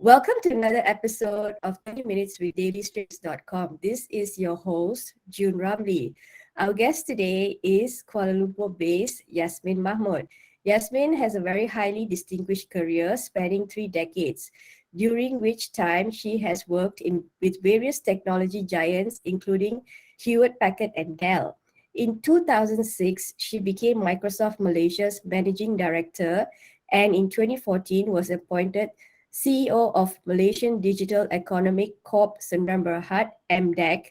Welcome to another episode of 30 Minutes with DailyStrings.com. This is your host, June Ramli. Our guest today is Kuala Lumpur-based Yasmin Mahmood. Yasmin has a very highly distinguished career spanning 3 decades, during which time she has worked with various technology giants, including Hewlett Packard and Dell. In 2006, she became Microsoft Malaysia's managing director, and in 2014 was appointed CEO of Malaysian Digital Economic Corp Sdn Bhd MDEC,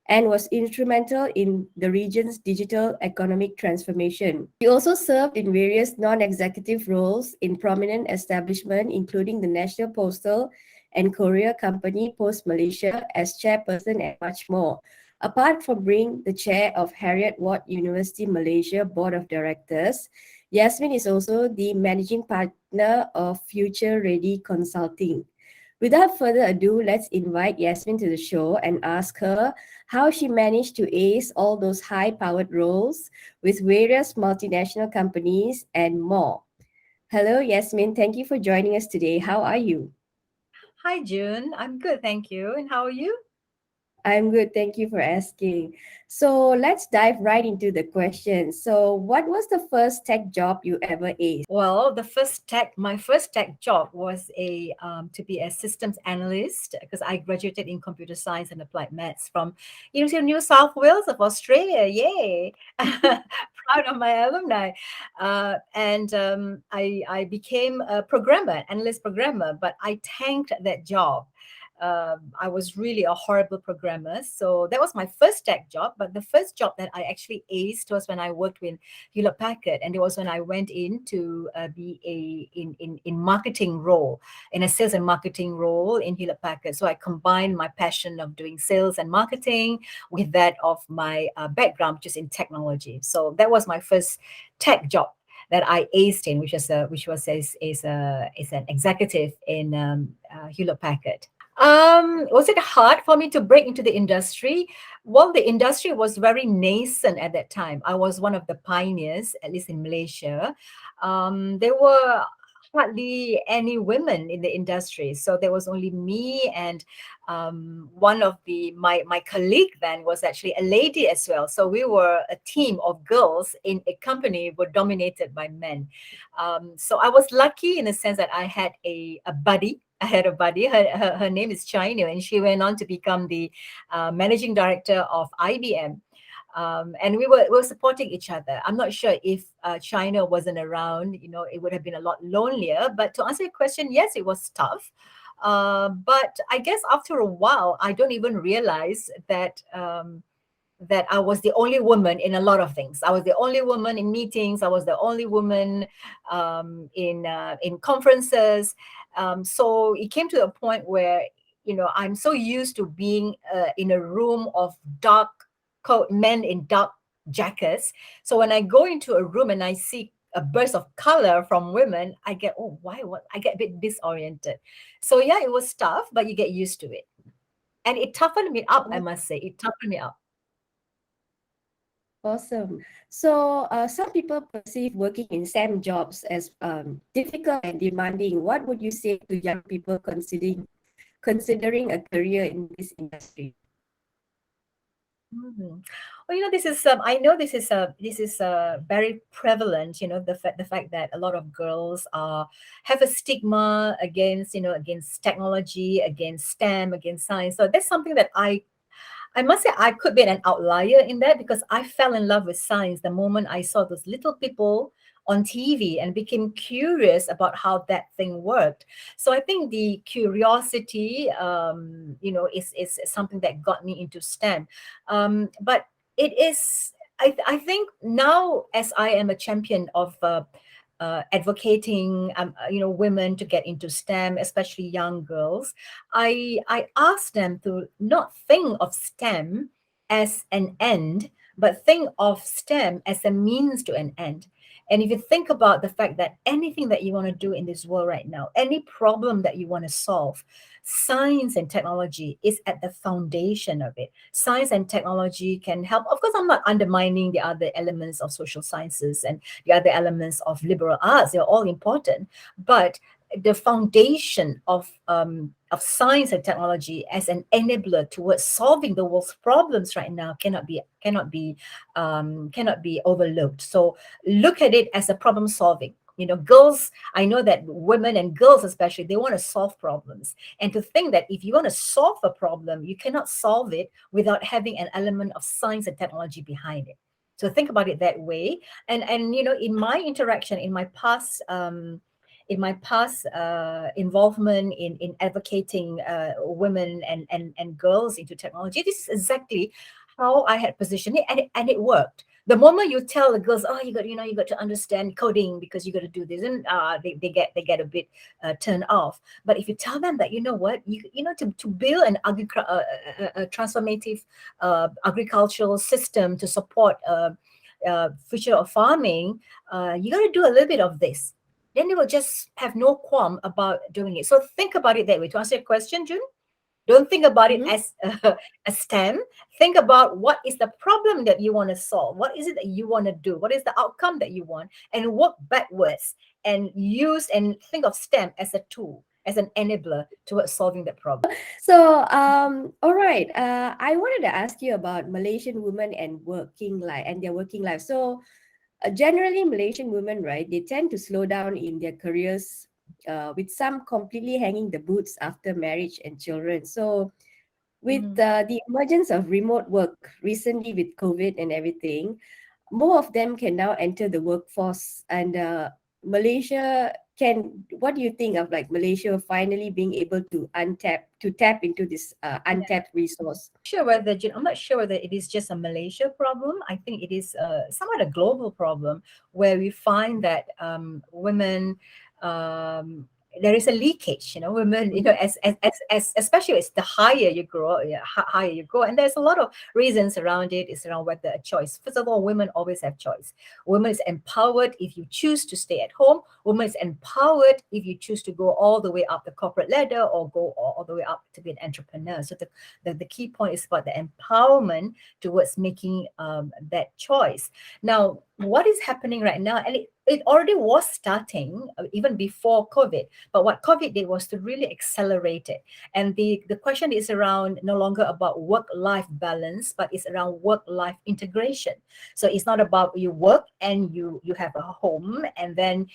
and was instrumental in the region's digital economic transformation. He also served in various non-executive roles in prominent establishments, including the National Postal and Courier Company POS Malaysia as chairperson and much more. Apart from being the chair of Heriot-Watt University Malaysia Board of Directors, Yasmin is also the managing partner of FutureReady Consulting. Without further ado, let's invite Yasmin to the show and ask her how she managed to ace all those high-powered roles with various multinational companies and more. Hello, Yasmin. Thank you for joining us today. How are you? Hi, June. I'm good, thank you. And how are you? I'm good. Thank you for asking. So let's dive right into the question. So, what was the first tech job you ever aced? Well, my first tech job was a to be a systems analyst because I graduated in computer science and applied maths from University of New South Wales of Australia. Yay! Proud of my alumni. I became a programmer, analyst programmer, but I tanked that job. I was really a horrible programmer. So that was my first tech job. But the first job that I actually aced was when I worked with Hewlett Packard, and it was when I went in to be in marketing role, in a sales and marketing role in Hewlett Packard. So I combined my passion of doing sales and marketing with that of my background, which is in technology. So that was my first tech job that I aced in, which was as an executive in Hewlett Packard. Was it hard for me to break into the industry? Well, the industry was very nascent at that time. I was one of the pioneers, at least in Malaysia. There were hardly any women in the industry, so there was only me and one of my colleague then was actually a lady as well. So we were a team of girls in a company were dominated by men. So I was lucky in the sense that I had a buddy. I had a buddy. Her name is China, and she went on to become the managing director of IBM. And we were supporting each other. I'm not sure if China wasn't around, it would have been a lot lonelier. But to answer your question, yes, it was tough. But I guess after a while, I don't even realize that I was the only woman in a lot of things. I was the only woman in meetings. I was the only woman in conferences. So it came to a point where I'm so used to being in a room of dark coat men in dark jackets. So when I go into a room and I see a burst of color from women, I get what? I get a bit disoriented. So yeah, it was tough, but you get used to it, and it toughened me up. I must say, it toughened me up. Awesome. So, some people perceive working in STEM jobs as difficult and demanding. What would you say to young people considering a career in this industry? Mhm. Well, this is I know this is very prevalent. The fact that a lot of girls have a stigma against technology, against STEM, against science. So that's something that I must say I could be an outlier in that, because I fell in love with science the moment I saw those little people on TV and became curious about how that thing worked. So I think the curiosity, is something that got me into STEM. But it is, I think now, as I am a champion of advocating, women to get into STEM, especially young girls, I ask them to not think of STEM as an end, but think of STEM as a means to an end. And if you think about the fact that anything that you want to do in this world right now, any problem that you want to solve, science and technology is at the foundation of it. Science and technology can help. Of course, I'm not undermining the other elements of social sciences and the other elements of liberal arts. They're all important. But the foundation of science and technology as an enabler towards solving the world's problems right now cannot be overlooked. So look at it as a problem solving. You know, girls, I know that women and girls especially, they want to solve problems. And to think that if you want to solve a problem, you cannot solve it without having an element of science and technology behind it. So think about it that way. And you know, in my interaction, in my past involvement in advocating women and girls into technology, this is exactly how I had positioned it, and it worked. The moment you tell the girls, oh, you got to understand coding because you got to do this, and they get a bit turned off. But if you tell them that, you know what, you know, to build an a transformative agricultural system to support future of farming, you got to do a little bit of this. Then they will just have no qualm about doing it. So think about it that way. To answer your question, June, don't think about it Mhm. as a STEM. Think about what is the problem that you want to solve. What is it that you want to do? What is the outcome that you want? And work backwards and use and think of STEM as a tool, as an enabler towards solving that problem. So, all right. I wanted to ask you about Malaysian women and working life and their working life. So, generally, Malaysian women, right, they tend to slow down in their careers, with some completely hanging the boots after marriage and children. So, with Mhm. the emergence of remote work recently with COVID and everything, more of them can now enter the workforce. And Malaysia can, what do you think of like Malaysia finally being able to tap into this untapped resource? Sure whether I'm not sure whether it is just a Malaysia problem. I think it is somewhat a global problem where we find that women, um, there is a leakage. You know, women. You know, as especially as the higher you grow, higher you go, and there's a lot of reasons around it. It's around whether a choice. First of all, women always have choice. Women is empowered if you choose to stay at home. Women is empowered if you choose to go all the way up the corporate ladder or go all the way up to be an entrepreneur. So the key point is about the empowerment towards making that choice. Now, what is happening right now, and it already was starting even before COVID, but what COVID did was to really accelerate it. And the question is around no longer about work-life balance, but it's around work-life integration. So it's not about you work and you have a home and then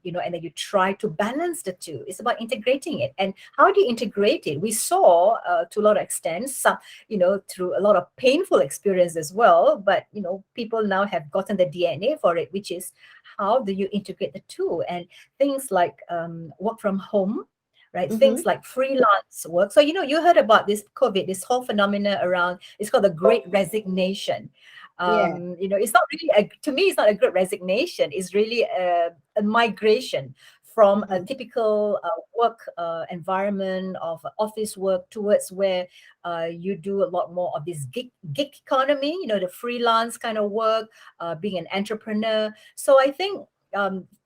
you know, and then you try to balance the two. It's about integrating it. And how do you integrate it? We saw to a lot of extent, some, you know, through a lot of painful experience as well. But you know, people now have gotten the DNA for it, which is how do you integrate the two? And things like work from home, right? Mm-hmm. Things like freelance work. So, you know, you heard about this COVID, this whole phenomena around, it's called the Great Resignation. Yeah. You know, it's not really, to me, it's not a great resignation. It's really a migration from a Mm-hmm. typical work environment of office work towards where you do a lot more of this gig economy, you know, the freelance kind of work, being an entrepreneur. So I think,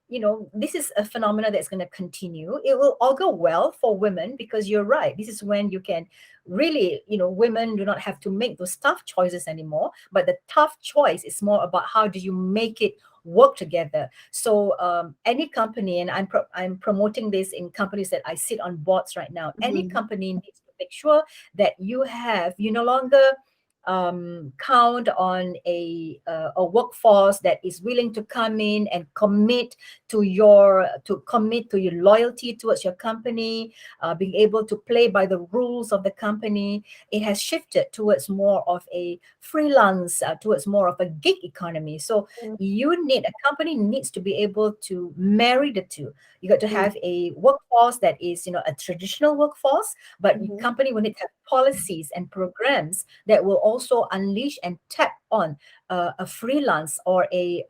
you know, this is a phenomena that's going to continue. It will all go well for women because you're right. This is when you can really, you know, women do not have to make those tough choices anymore. But the tough choice is more about how do you make it work together. So any company, and I'm promoting this in companies that I sit on boards right now. Any Mm-hmm. company needs to make sure that you no longer count on a workforce that is willing to come in and commit to your loyalty towards your company, being able to play by the rules of the company. It has shifted towards more of a freelance, towards more of a gig economy. So a company needs to be able to marry the two. You got to have a workforce that is, you know, a traditional workforce, but your Mm-hmm. company will need to have policies and programs that will also unleash and tap on a freelance or a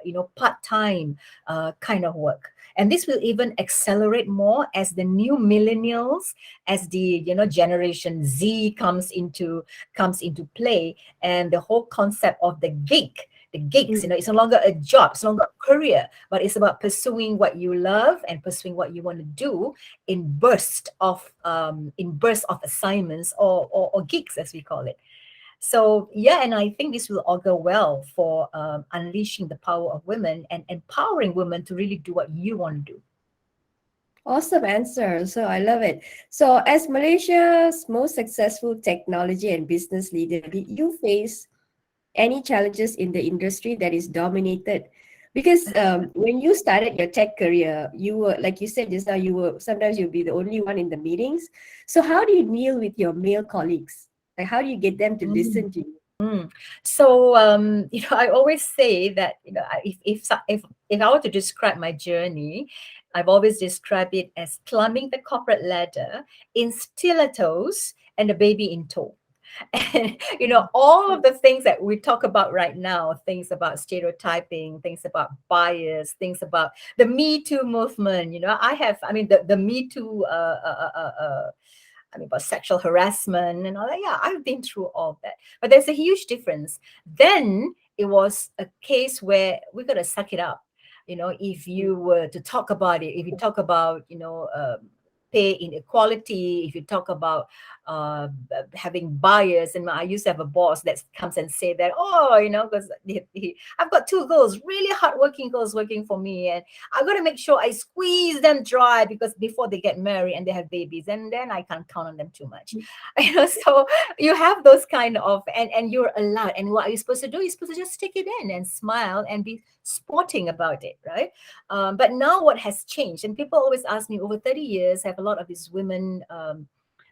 you know, part-time kind of work. And this will even accelerate more as the new millennials, as the, you know, generation Z comes into play, and the whole concept of the gigs, you know, it's no longer a job, it's no longer a career, but it's about pursuing what you love and pursuing what you want to do in burst of assignments or gigs, as we call it. So yeah, and I think this will augur well for unleashing the power of women and empowering women to really do what you want to do. Awesome answer. So I love it. So as Malaysia's most successful technology and business leader, did you face any challenges in the industry that is dominated? Because when you started your tech career, you were, like you said just now, you were sometimes you'll be the only one in the meetings. So how do you deal with your male colleagues? Like how do you get them to listen to you? So I always say that if I were to describe my journey, I've always described it as climbing the corporate ladder in stilettos and a baby in tow. And all of the things that we talk about right now, things about stereotyping, things about bias, things about the Me Too movement. The Me Too about sexual harassment and all that. Yeah, I've been through all that. But there's a huge difference. Then it was a case where we got to suck it up. If you were to talk about it, if you talk about, pay inequality, if you talk about having bias, and I used to have a boss that comes and say that, because I've got two girls, really hardworking girls working for me, and I got to make sure I squeeze them dry because before they get married and they have babies, and then I can't count on them too much. So you have those kind of, and you're allowed, and what you're supposed to do is supposed to just stick it in and smile and be sporting about it, right? But now what has changed, and people always ask me, over 30 years, I have a lot of these women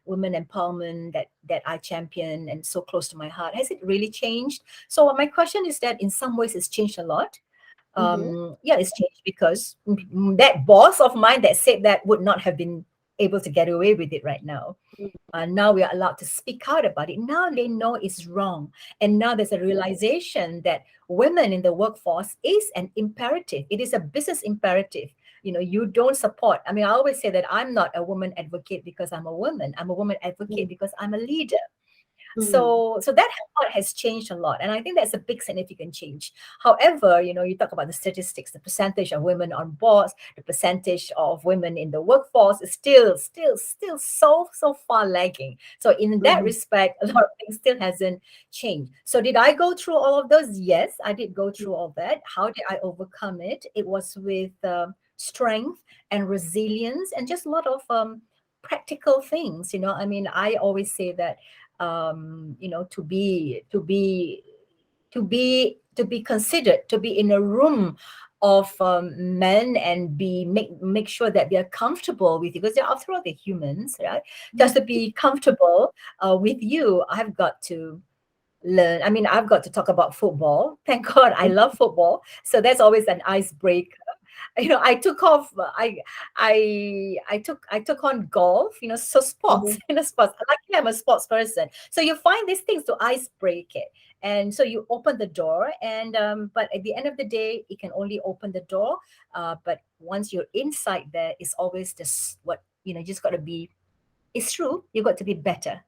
empowerment that I champion and so close to my heart. Has it really changed? So my question is that in some ways it's changed a lot. Yeah, it's changed because that boss of mine that said that would not have been able to get away with it right now. Now we are allowed to speak out about it. Now they know it's wrong. And now there's a realization that women in the workforce is an imperative. It is a business imperative. You don't support. I always say that I'm not a woman advocate because I'm a woman. I'm a woman advocate because I'm a leader. So that part has changed a lot. And I think that's a big significant change. However, you talk about the statistics, the percentage of women on boards, the percentage of women in the workforce is still so far lagging. So in that respect, a lot of things still hasn't changed. So did I go through all of those? Yes, I did go through all that. How did I overcome it? It was with strength and resilience and just a lot of practical things. I always say that to be considered, to be in a room of men and make sure that they are comfortable with you, because they're, after all, they're humans, right? Just to be comfortable with you, I've got to learn. I've got to talk about football. Thank God I love football, so that's always an icebreaker. I took off. I took on golf. So sports. Sports. Luckily, I'm a sports person. So you find these things to ice break it, and so you open the door. And but at the end of the day, it can only open the door. But once you're inside there, it's always this what just got to be. It's true. You got to be better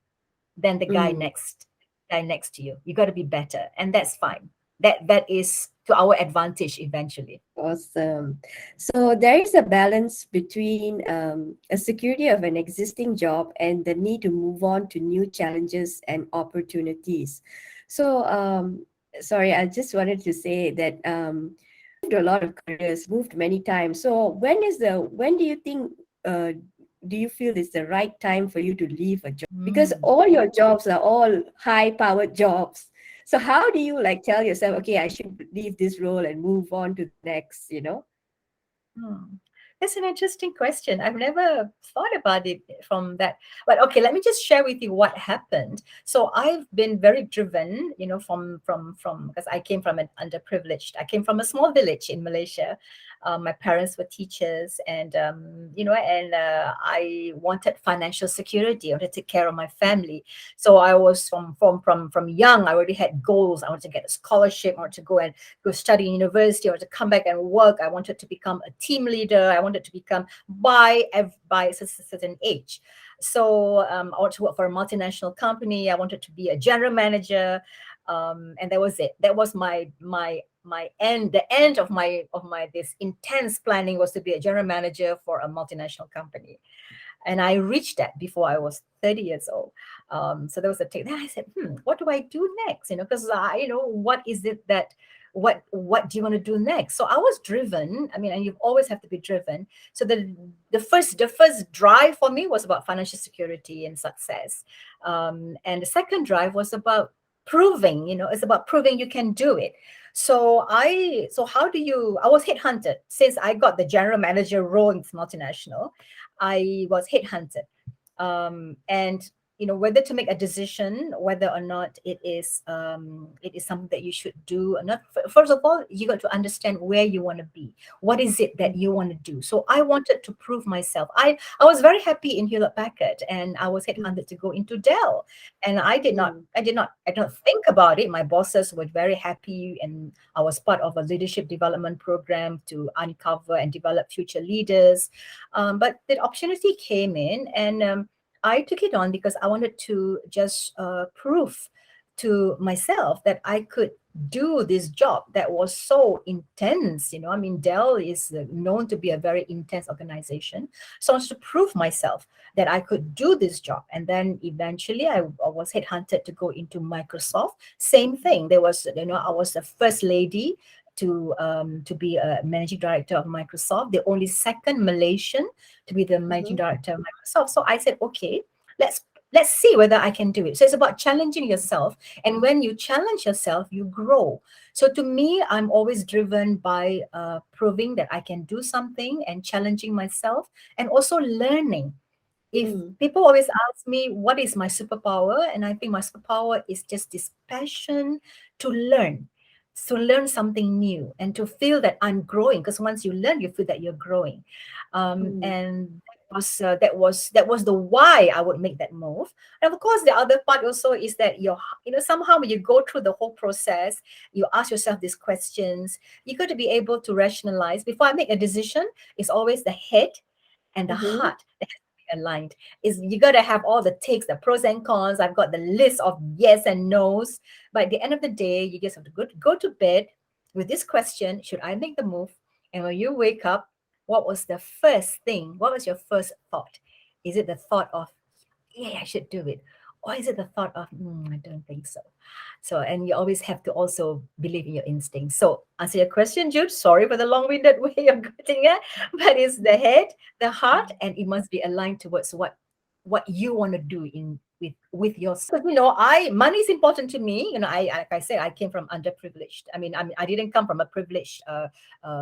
than the guy next to you. You got to be better, and that's fine. That is to our advantage eventually. Awesome. So there is a balance between a security of an existing job and the need to move on to new challenges and opportunities. So, sorry, I just wanted to say that moved a lot of careers, moved many times. So when do you think do you feel it's the right time for you to leave a job? Because all your jobs are all high-powered jobs. So how do you tell yourself, okay, I should leave this role and move on to the next, That's an interesting question. I've never thought about it from that. But okay, let me just share with you what happened. So I've been very driven, from because I came from an underprivileged. I came from a small village in Malaysia. My parents were teachers, and I wanted financial security. I wanted to take care of my family. So I was from young. I already had goals. I wanted to get a scholarship. I wanted to go study in university. I wanted to come back and work. I wanted to become a team leader. I wanted to become by a certain age. So I wanted to work for a multinational company. I wanted to be a general manager, and that was it. That was my end. The end of my this intense planning was to be a general manager for a multinational company. And I reached that before I was 30 years old. So there was a take. Then I said, what do I do next? Because what is it that what do you want to do next? So I was driven. I mean, and you always have to be driven. So the first drive for me was about financial security and success, and the second drive was about proving. It's about proving you can do it. So I was headhunted. Since I got the general manager role in this multinational, I was headhunted, and whether to make a decision whether or not it is something that you should do or not. First of all, you got to understand where you want to be. What is it that you want to do? So I wanted to prove myself. I was very happy in Hewlett Packard, and I was headhunted to go into Dell, and I don't think about it. My bosses were very happy, and I was part of a leadership development program to uncover and develop future leaders. But the opportunity came in, and I took it on because I wanted to just prove to myself that I could do this job that was so intense. I mean, Dell is known to be a very intense organization. So I wanted to prove myself that I could do this job. And then eventually I was headhunted to go into Microsoft. Same thing. I was the first lady to be a managing director of Microsoft, the only second Malaysian to be the managing director of Microsoft. So I said, okay, let's see whether I can do it. So it's about challenging yourself. And when you challenge yourself, you grow. So to me, I'm always driven by proving that I can do something and challenging myself and also learning. If people always ask me, what is my superpower? And I think my superpower is just this passion to learn something new and to feel that I'm growing. Because once you learn, you feel that you're growing. And that was the why I would make that move. And of course, the other part also is that somehow when you go through the whole process, you ask yourself these questions. You got to be able to rationalize. Before I make a decision, it's always the head and the heart that has to be aligned. Is you got to have all the takes, the pros and cons. I've got the list of yes and no's. But at the end of the day, you just have to go to bed with this question: should I make the move? And when you wake up, what was the first thing? What was your first thought? Is it the thought of, yeah, I should do it? Or is it the thought of, I don't think so? So, and you always have to also believe in your instincts. So, answer your question, Jude. Sorry for the long-winded way of getting it, but it's the head, the heart, and it must be aligned towards what you want to do with yourself. Money is important to me. Like I said, I came from underprivileged. I mean, I didn't come from a privileged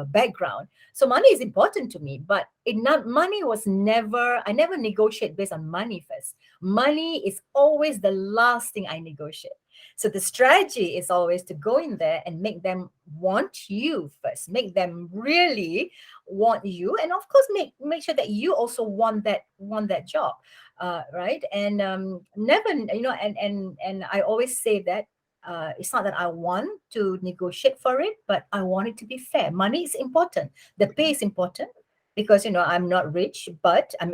background. So money is important to me, but I never negotiate based on money first. Money is always the last thing I negotiate. So the strategy is always to go in there and make them want you first, make them really want you, and of course make sure that you also want that job, right? And never, and I always say that it's not that I want to negotiate for it, but I want it to be fair. Money is important. The pay is important because I'm not rich, but I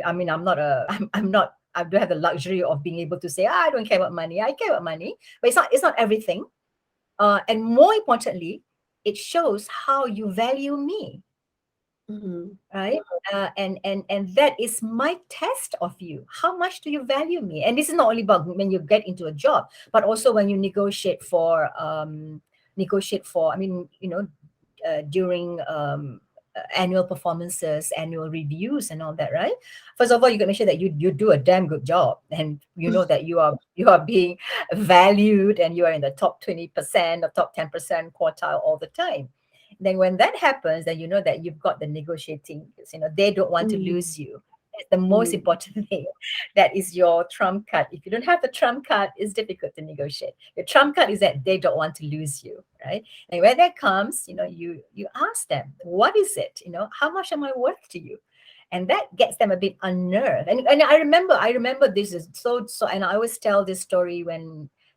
don't have the luxury of being able to say, I don't care about money. I care about money, but it's not everything. And more importantly, it shows how you value me. Right? And that is my test of you. How much do you value me? And this is not only about when you get into a job, but also when you negotiate for during annual performances, annual reviews, and all that, right? First of all, you got to make sure that you do a damn good job, and that you are being valued, and you are in the top 20% or top 10% quartile all the time. Then when that happens, then you know that you've got the negotiating. They don't want to lose you. That's the most important thing. That is your trump card. If you don't have the trump card, it's difficult to negotiate. Your trump card is that they don't want to lose you, right? And when that comes, you ask them, what is it? How much am I worth to you? And that gets them a bit unnerved. And I remember this is so. And I always tell this story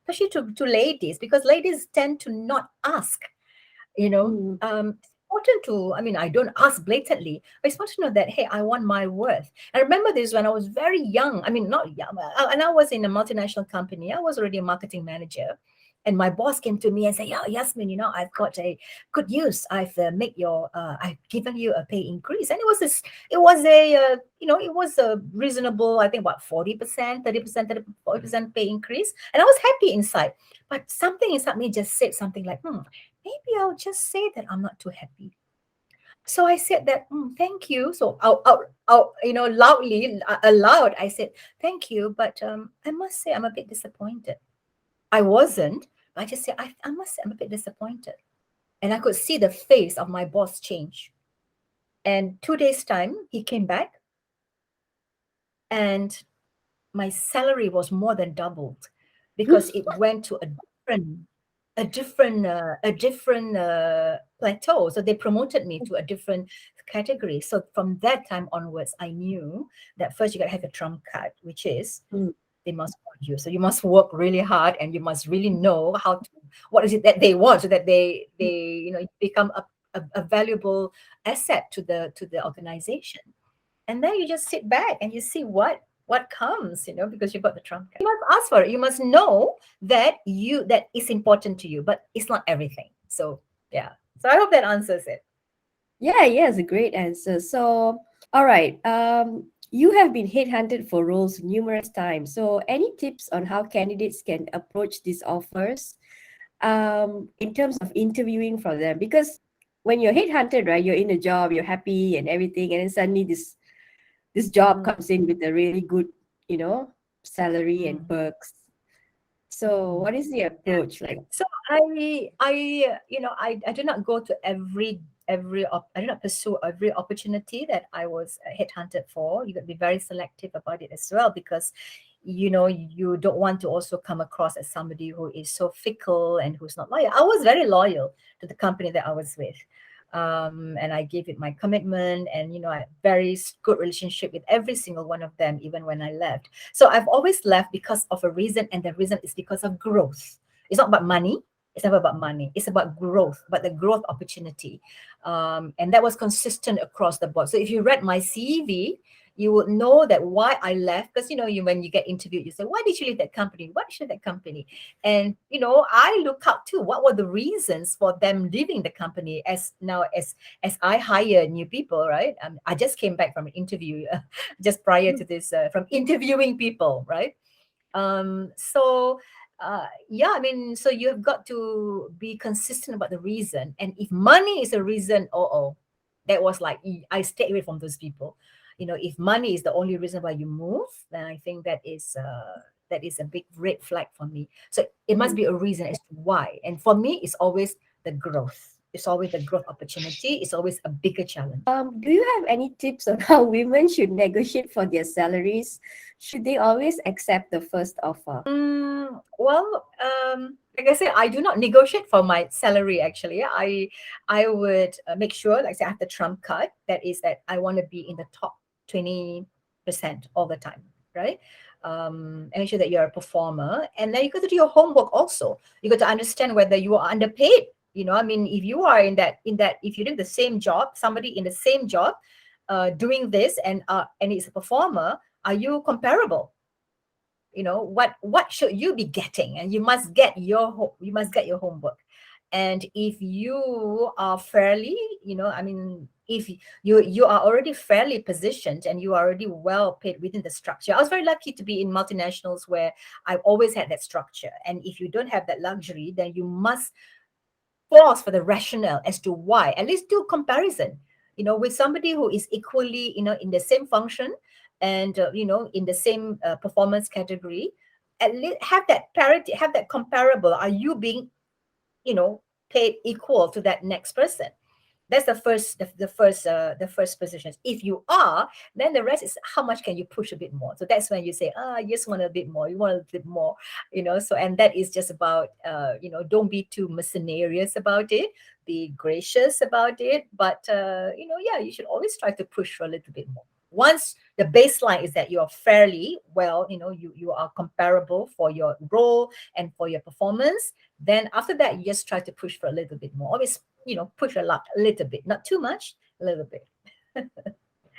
especially to ladies, because ladies tend to not ask. Important to, I don't ask blatantly, but it's important to know that, hey, I want my worth. I remember this when I was very young. Not young, and I was in a multinational company. I was already a marketing manager. And my boss came to me and said, "Yeah, Yasmin, I've got a good news. I've given you a pay increase." And it was a reasonable, I think about 40%, 30%, 40% pay increase. And I was happy inside. But something inside me just said something like, maybe I'll just say that I'm not too happy. So I said that, thank you. So loudly, aloud, I said, thank you. But I must say, I'm a bit disappointed. I wasn't. I just said, I must say, I'm a bit disappointed. And I could see the face of my boss change. And 2 days' time, he came back and my salary was more than doubled because it went to a different plateau. So they promoted me to a different category. So from that time onwards, I knew that first you got to have a trump card, which is they must want you. So you must work really hard and you must really know what is it that they want, so that they become a valuable asset to the organization. And then you just sit back and you see what comes, because you've got the trump card. You must ask for it. You must know that is important to you, but it's not everything. So yeah. So I hope that answers it. Yeah, it's a great answer. So, all right. You have been headhunted for roles numerous times. So, any tips on how candidates can approach these offers in terms of interviewing for them? Because when you're headhunted, right, you're in a job, you're happy and everything, and then suddenly this job comes in with a really good, salary and perks. So, what is the approach like? So I do not go to I do not pursue every opportunity that I was headhunted for. You got to be very selective about it as well, because you don't want to also come across as somebody who is so fickle and who's not loyal. I was very loyal to the company that I was with. And I gave it my commitment, and I had very good relationship with every single one of them, even when I left. So I've always left because of a reason, and the reason is because of growth. It's not about money. It's never about money. It's about growth, but the growth opportunity. And that was consistent across the board. So if you read my CV, you would know that why I left, because when you get interviewed, you say, why did you leave that company? Why did you leave that company? And I look up to what were the reasons for them leaving the company. As I hire new people, right? I just came back from an interview just prior to this, from interviewing people, right? So so you've got to be consistent about the reason. And if money is a reason, that was like, I stay away from those people. If money is the only reason why you move, then I think that is a big red flag for me. So it must be a reason as to why. And for me, it's always the growth. It's always the growth opportunity. It's always a bigger challenge. Do you have any tips on how women should negotiate for their salaries? Should they always accept the first offer? Well, like I said, I do not negotiate for my salary. Actually, I would make sure, like I say, I have the trump card. That is that I want to be in the top 20% all the time, right? And make sure that you're a performer, and then you got to do your homework also. You got to understand whether you are underpaid. If you are if you're doing the same job, somebody in the same job, doing this and it's a performer, are you comparable? What should you be getting? And you must get your homework. And if you are fairly, if you are already fairly positioned and you are already well paid within the structure. I was very lucky to be in multinationals where I've always had that structure. And if you don't have that luxury, then you must pause for the rationale as to why. At least do comparison, with somebody who is equally, in the same function and in the same performance category. At least have that parity, have that comparable. Are you being paid equal to that next person? That's the first position. If you are, then the rest is how much can you push a bit more. So that's when you say, you just want a bit more, you want a bit more, so. And that is just about don't be too mercenarious about it, be gracious about it, but you should always try to push for a little bit more. Once the baseline is that you're fairly well, you are comparable for your role and for your performance, then after that, you just try to push for a little bit more. Always, push a little bit, not too much, a little bit.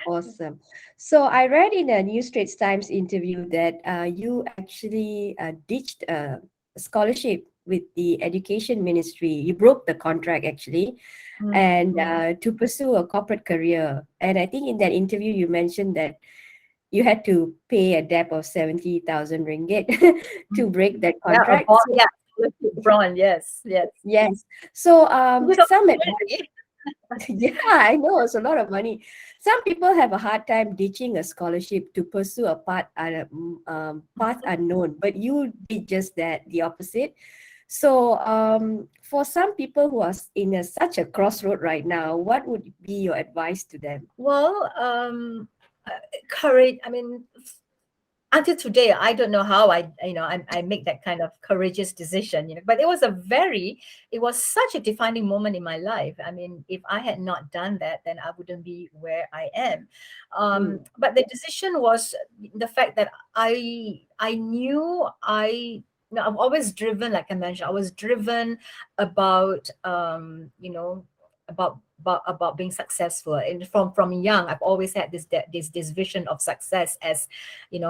Awesome. So I read in a New Straits Times interview that you actually ditched a scholarship with the education ministry. You broke the contract actually, and to pursue a corporate career. And I think in that interview you mentioned that you had to pay a debt of 70,000 ringgit to break that Yeah, a contract. bond, So, yeah, bond, yes, yes. yes. So Because of some money. yeah, I know it's a lot of money. Some people have a hard time ditching a scholarship to pursue a path unknown, but you did just that, the opposite. So, for some people who are in such a crossroad right now, what would be your advice to them? Well, courage. I mean, until today, I don't know how I make that kind of courageous decision. But it was such a defining moment in my life. I mean, if I had not done that, then I wouldn't be where I am. Mm, But the decision was the fact that I knew I've always driven, like I mentioned, I was driven about about being successful. And from young, I've always had this vision of success as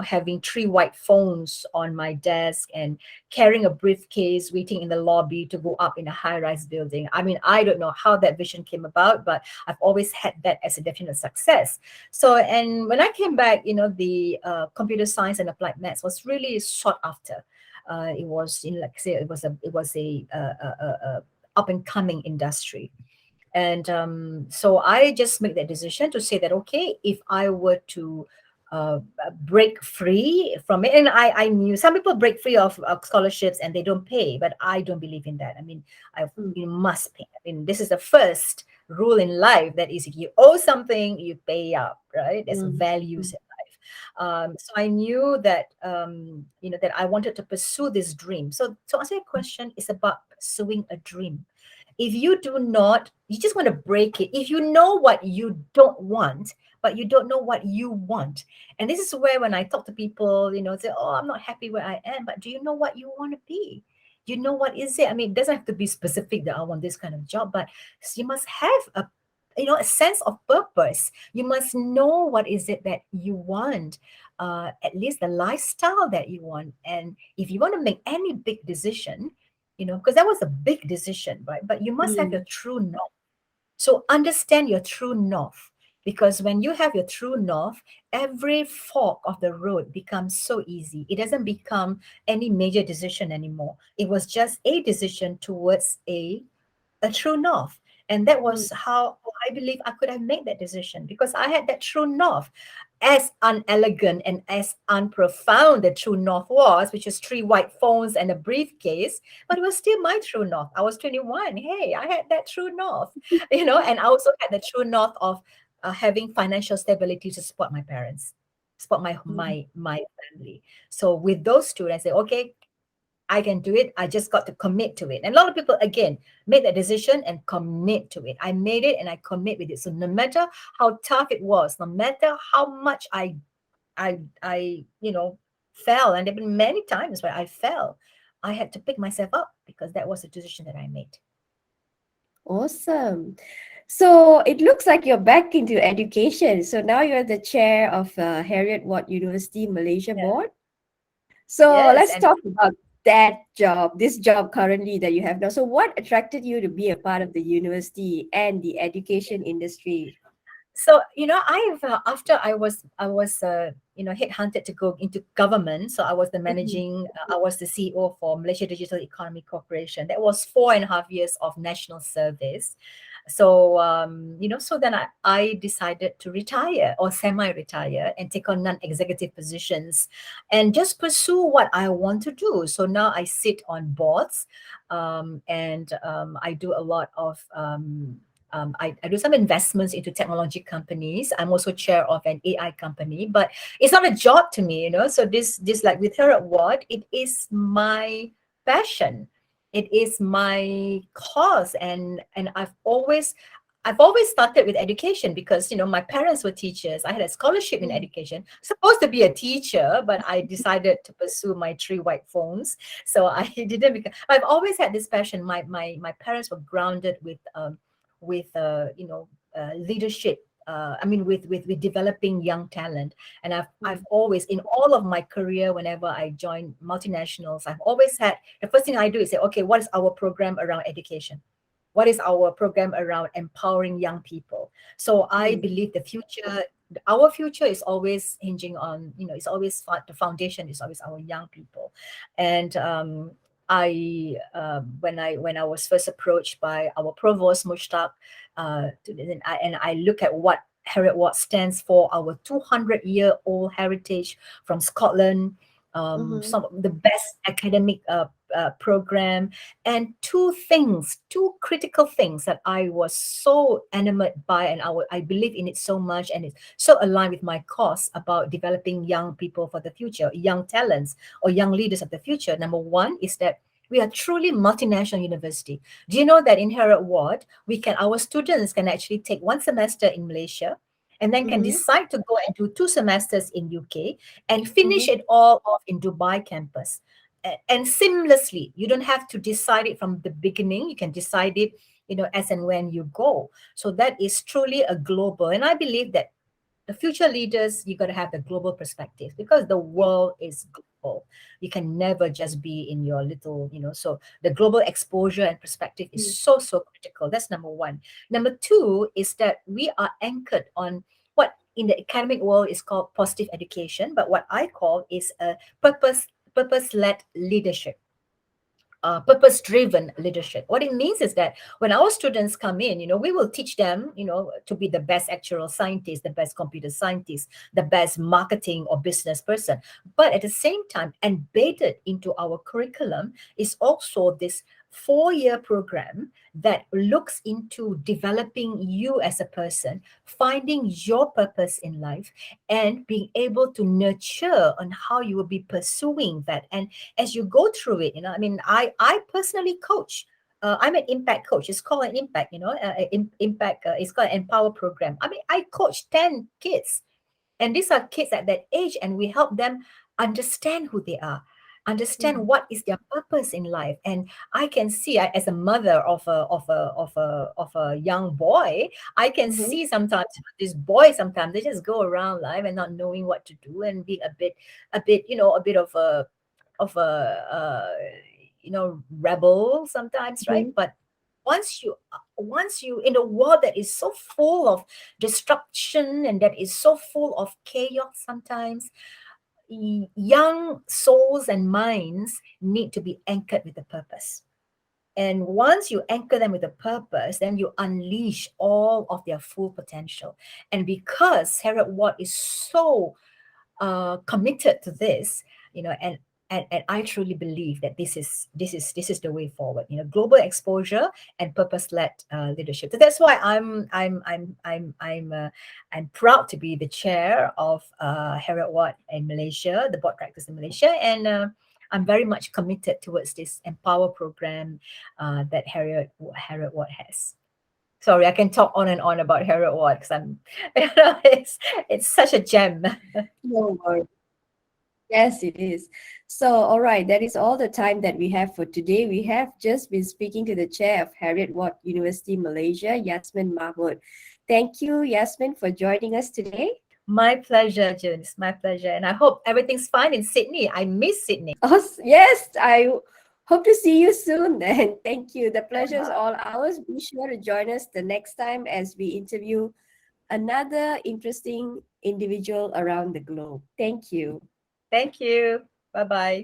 having three white phones on my desk and carrying a briefcase, waiting in the lobby to go up in a high-rise building. I mean, I don't know how that vision came about, but I've always had that as a definition of success. So, and when I came back, the computer science and applied maths was really sought after. It was, like I say, it was a up and coming industry. And so I just make that decision to say that, okay, if I were to break free from it, and I knew some people break free of scholarships and they don't pay, but I don't believe in that. I mean, mm, you must pay. I mean, this is the first rule in life, that is, if you owe something, you pay up, right? There's mm, values mm, in life. So I knew that that I wanted to pursue this dream. So to answer your question, it's about pursuing a dream. If you do not, you just want to break it. If you know what you don't want, but you don't know what you want. And this is where, when I talk to people, say, oh, I'm not happy where I am, but do you know what you want to be? You know what is it? I mean, it doesn't have to be specific that I want this kind of job, but you must have a sense of purpose. You must know what is it that you want, at least the lifestyle that you want. And if you want to make any big decision, because that was a big decision, right? But you must have mm, your true north. So understand your true north, because when you have your true north, every fork of the road becomes so easy. It doesn't become any major decision anymore. It was just a decision towards a true north. And that mm. was how I believe I could have made that decision, because I had that true north. As unelegant and as unprofound the true north was, which is three white phones and a briefcase, but it was still my true north. I was 21. Hey, I had that true north, and I also had the true north of having financial stability to support my parents, support my family. So with those two, I said, okay, I can do it. I just got to commit to it. And a lot of people, again, made that decision and commit to it. I made it and I commit with it. So no matter how tough it was, no matter how much I fell, and there've been many times where I fell, I had to pick myself up, because that was a decision that I made. Awesome. So it looks like you're back into education. So now you're the chair of Heriot-Watt University Malaysia Yeah. Board. So Yes. let's And talk about this job currently that you have now. So what attracted you to be a part of the university and the education industry? so, I've after I was headhunted to go into government. So I was Mhm. I was the CEO for Malaysia Digital Economy Corporation. That was 4.5 years of national service. So so then I decided to retire, or semi-retire, and take on non-executive positions and just pursue what I want to do. So now I sit on boards, and I do a lot of I do some investments into technology companies. I'm also chair of an AI company, but it's not a job to me. So this like with Heriot-Watt, it is my passion. It is my cause, and I've always started with education, because my parents were teachers. I had a scholarship in Mm. education, supposed to be a teacher, but I decided to pursue my three white phones. So I didn't become. I've always had this passion. My parents were grounded with leadership with developing young talent. And I've always, in all of my career, whenever I join multinationals, I've always had, the first thing I do is say, okay, what is our program around education? What is our program around empowering young people? So I believe our future is always hinging on, it's always the foundation is always our young people. And when I was first approached by our provost Mushtaq, and I look at what Heriot-Watt stands for, our 200-year-old heritage from Scotland, some of the best academic program, and two critical things that I was so enamored by, and I believe in it so much, and it's so aligned with my cause about developing young people for the future, young talents or young leaders of the future. Number one is that we are truly multinational university. Do you know that in Heriot-Watt, our students can actually take one semester in Malaysia and then can decide to go and do 2 semesters in UK and finish it all off in Dubai campus. And seamlessly, you don't have to decide it from the beginning. You can decide it, as and when you go. So that is truly a global. And I believe that the future leaders, you got to have the global perspective, because the world is global. You can never just be in your little, so the global exposure and perspective is so critical. That's number one. Number two is that we are anchored on what in the academic world is called positive education, but what I call is a purpose-led leadership. Purpose-driven leadership. What it means is that when our students come in, we will teach them, to be the best actuarial scientist, the best computer scientist, the best marketing or business person. But at the same time, embedded into our curriculum is also this 4-year program that looks into developing you as a person, finding your purpose in life, and being able to nurture on how you will be pursuing that. And as you go through it, I personally coach. I'm an impact coach. It's called an impact, impact. It's called an Empower program. I coach 10 kids, and these are kids at that age, and we help them understand who they are, understand what is their purpose in life. And I can see, as a mother of a young boy, I can see sometimes these boys, sometimes they just go around life and not knowing what to do, and being a bit of a rebel sometimes, right? But once you in a world that is so full of destruction and that is so full of chaos sometimes, young souls and minds need to be anchored with a purpose. And once you anchor them with a purpose, then you unleash all of their full potential. And because Heriot-Watt is so committed to this, and I truly believe that this is the way forward. Global exposure and purpose-led leadership. So that's why I'm proud to be the chair of Heriot-Watt in Malaysia, the board practice in Malaysia, and I'm very much committed towards this Empower program that Heriot-Watt has. Sorry, I can talk on and on about Heriot-Watt because it's such a gem. No worries. Yes, it is. So, all right, that is all the time that we have for today. We have just been speaking to the chair of Heriot-Watt University Malaysia, Yasmin Mahmood. Thank you, Yasmin, for joining us today. My pleasure, June. It's my pleasure. And I hope everything's fine in Sydney. I miss Sydney. Oh, yes, I hope to see you soon then. Thank you. The pleasure is all ours. Be sure to join us the next time as we interview another interesting individual around the globe. Thank you. Thank you. Bye-bye.